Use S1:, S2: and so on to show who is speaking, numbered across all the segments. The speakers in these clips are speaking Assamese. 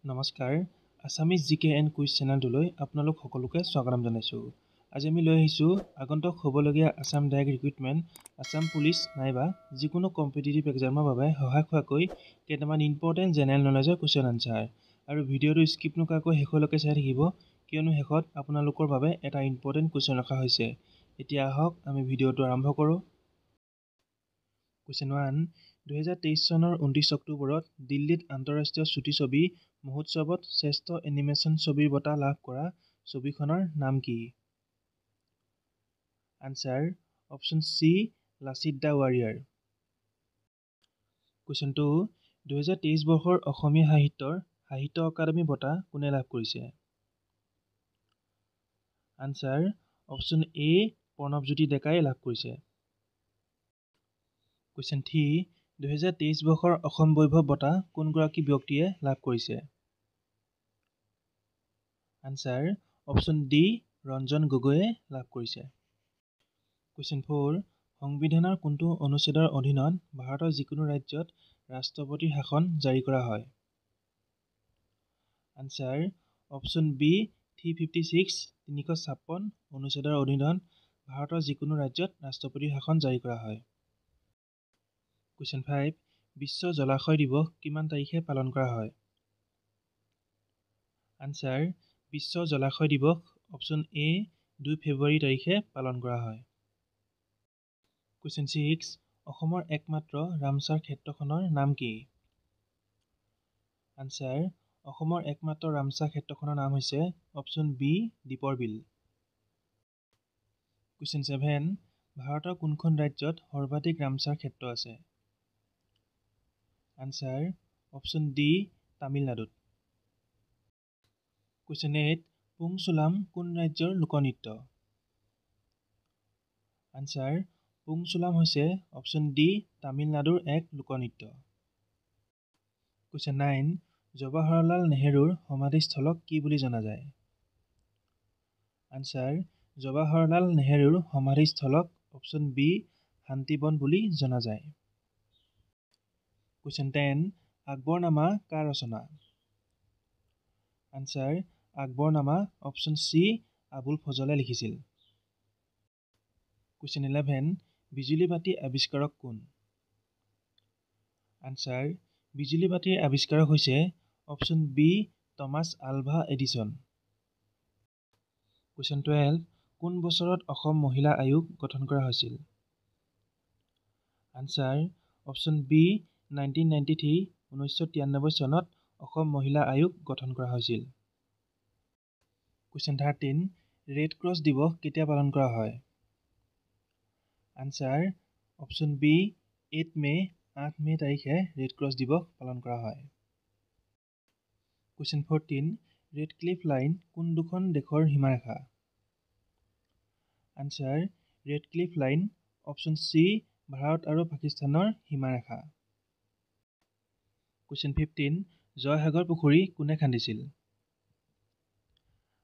S1: নমস্কাৰ আসামিজ জিকে এণ্ড কুইজ চেনেলটোলৈ আপোনালোক সকলোকে স্বাগতম জনাইছোঁ। আজি আমি লৈ আহিছোঁ আগন্তুক হ'বলগীয়া Assam direct recruitment, Assam police নাইবা যিকোনো কম্পিটিটিভ এক্সামৰ বাবে সহায় হোৱাকৈ কেইটামান ইম্পৰ্টেণ্ট জেনেৰেল নলেজৰ কুৱেশ্যন আনচাৰ। আৰু ভিডিঅ'টো স্কিপ নকৰাকৈ শেষলৈকে চাই থাকিব, কিয়নো শেষত আপোনালোকৰ বাবে এটা ইম্পৰ্টেণ্ট কুৱেশ্যন ৰখা হৈছে। এতিয়া আহক আমি ভিডিঅ'টো আৰম্ভ কৰোঁ। কুৱেশ্যন 1, 2023 চনৰ 29 অক্টোবৰত দিল্লীত আন্তঃৰাষ্ট্ৰীয় চুটি ছবি মহোৎসৱত শ্ৰেষ্ঠ এনিমেশ্যন ছবিৰ বঁটা লাভ কৰা ছবিখনৰ নাম কি? Answer option C Lachit the warrior. Question 2, 2023 বৰ্ষৰ অসমীয়া সাহিত্যৰ সাহিত্য অকাডেমী বঁটা কোনে লাভ কৰিছে? আনচাৰ অপশ্যন এ প্ৰণৱজ্যোতি ডেকাই লাভ কৰিছে। কুৱেশ্যন 3, 2023 বৰ্ষৰ অসম বৈভৱ বঁটা কোনগৰাকী ব্যক্তিয়ে লাভ কৰিছে? আনচাৰ অপশ্যন ডি ৰঞ্জন গগৈয়ে লাভ কৰিছে। কুৱেশ্যন 4, সংবিধানৰ কোনটো অনুচ্ছেদৰ অধীনত ভাৰতৰ যিকোনো ৰাজ্যত ৰাষ্ট্ৰপতিৰ শাসন জাৰি কৰা হয়? আনচাৰ অপশ্যন বি 356 অনুচ্ছেদৰ অধীনত ভাৰতৰ যিকোনো ৰাজ্যত ৰাষ্ট্ৰপতিৰ শাসন জাৰি কৰা হয়। কুৱেশ্যন 5, বিশ্ব জলাশয় দিৱস কিমান তাৰিখে পালন কৰা হয়? আনচাৰ বিশ্ব জলাশয় দিৱস অপশ্যন এ 2 ফেব্ৰুৱাৰী তাৰিখে পালন কৰা হয়। কুৱেশ্যন 6, অসমৰ একমাত্ৰ ৰামছাৰ ক্ষেত্ৰখনৰ নাম কি? আনচাৰ অসমৰ একমাত্ৰ ৰামছাৰ ক্ষেত্ৰখনৰ নাম হৈছে অপশ্যন বি দীপৰ বিল। কুৱেশ্যন 7, ভাৰতৰ কোনখন ৰাজ্যত সৰ্বাধিক ৰামছাৰ ক্ষেত্ৰ আছে? আনচাৰ অপশ্যন ডি তামিলনাডুত। কুৱেশ্যন 8, পুং-চুলাম কোন ৰাজ্যৰ লোকনৃত্য? আনচাৰ পুং-চুলাম হৈছে অপশ্যন ডি তামিলনাডুৰ এক লোকনৃত্য। কুৱেশ্যন 9, জৱাহৰলাল নেহৰুৰ সমাধিস্থলক কি বুলি জনা যায়? আনচাৰ জৱাহৰলাল নেহৰুৰ সমাধিস্থলক অপশ্যন বি শান্তিবন বুলি জনা যায়। কুৱেশ্যন 10, আকবৰনামা কাৰ ৰচনা? Answer Akbarnama option C Abul ফজলে লিখিছিল। কুৱেশ্যন 11, বিজুলী বাতি আৱিষ্কাৰক কোন? আনচাৰ বিজুলী বাতিৰ আৱিষ্কাৰক হৈছে option B Thomas Alva Edison. Question 12, কোন বছৰত অসম মহিলা আয়োগ গঠন কৰা হৈছিল? আনচাৰ অপশ্যন বি 1993 1993 চনত অসম মহিলা আয়োগ গঠন কৰা হৈছিল। কুৱেশ্যন 13, ৰেড ক্ৰছ দিৱস কেতিয়া পালন কৰা হয়? আনচাৰ অপশ্যন বি 8 মে তাৰিখে ৰেড ক্ৰছ দিৱস পালন কৰা হয়। কুৱেশ্যন 14, ৰেড ক্লিফ লাইন কোন দুখন দেশৰ সীমাৰেখা? Answer Radcliffe line option C Bharat আৰু পাকিস্তানৰ সীমাৰেখা। কুৱেশ্যন 15, জয়সাগৰ পুখুৰী কোনে খান্দিছিল?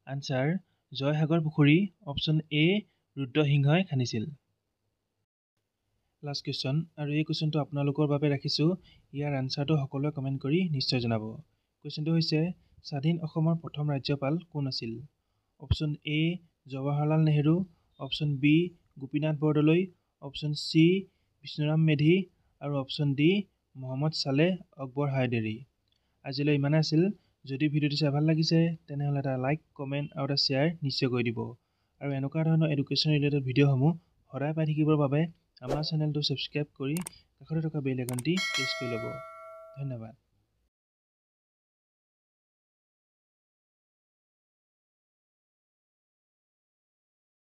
S1: আনচাৰ জয়সাগৰ পুখুৰী অপশ্যন এ ৰুদ্ৰসিংহই খান্দিছিল। লাষ্ট কুৱেশ্যন, আৰু এই কুৱেশ্যনটো আপোনালোকৰ বাবে ৰাখিছোঁ। ইয়াৰ আনচাৰটো সকলোৱে কমেণ্ট কৰি নিশ্চয় জনাব। কুৱেশ্যনটো হৈছে স্বাধীন অসমৰ প্ৰথম ৰাজ্যপাল কোন আছিল? Option A Jawaharlal Nehru, option B Gopinath Bordoloi, option C Bishnuram Medhi আৰু অপশ্যন ডি মহম্মদ ছালেহ আকবৰ হায়দৰী। আজিলৈ ইমানে আছিল। যদি ভিডিঅ'টো চাই ভাল লাগিছে তেনেহ'লে এটা লাইক, কমেণ্ট আৰু এটা শ্বেয়াৰ নিশ্চয় কৰি দিব। আৰু এনেকুৱা ধৰণৰ এডুকেশ্যন ৰিলেটেড ভিডিঅ'সমূহ সদায় পাই থাকিবৰ বাবে আমাৰ চেনেলটো ছাবস্ক্ৰাইব কৰি কাষতে থকা বেল আইকনটি প্ৰেছ কৰি ল'ব। ধন্যবাদ।